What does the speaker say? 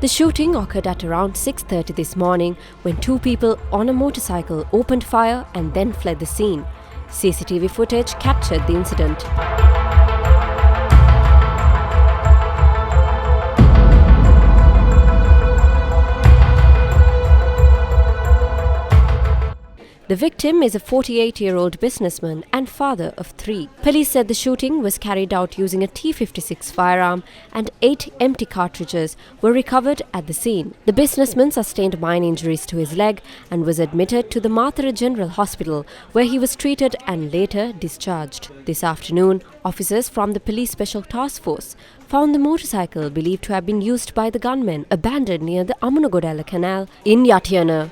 The shooting occurred at around 6:30 this morning when two people on a motorcycle opened fire and then fled the scene. CCTV footage captured the incident. The victim is a 48-year-old businessman and father of 3. Police said the shooting was carried out using a T-56 firearm and 8 empty cartridges were recovered at the scene. The businessman sustained minor injuries to his leg and was admitted to the Mathura General Hospital, where he was treated and later discharged. This afternoon, officers from the Police Special Task Force found the motorcycle believed to have been used by the gunmen abandoned near the Amunagodala Canal in Yatiyana.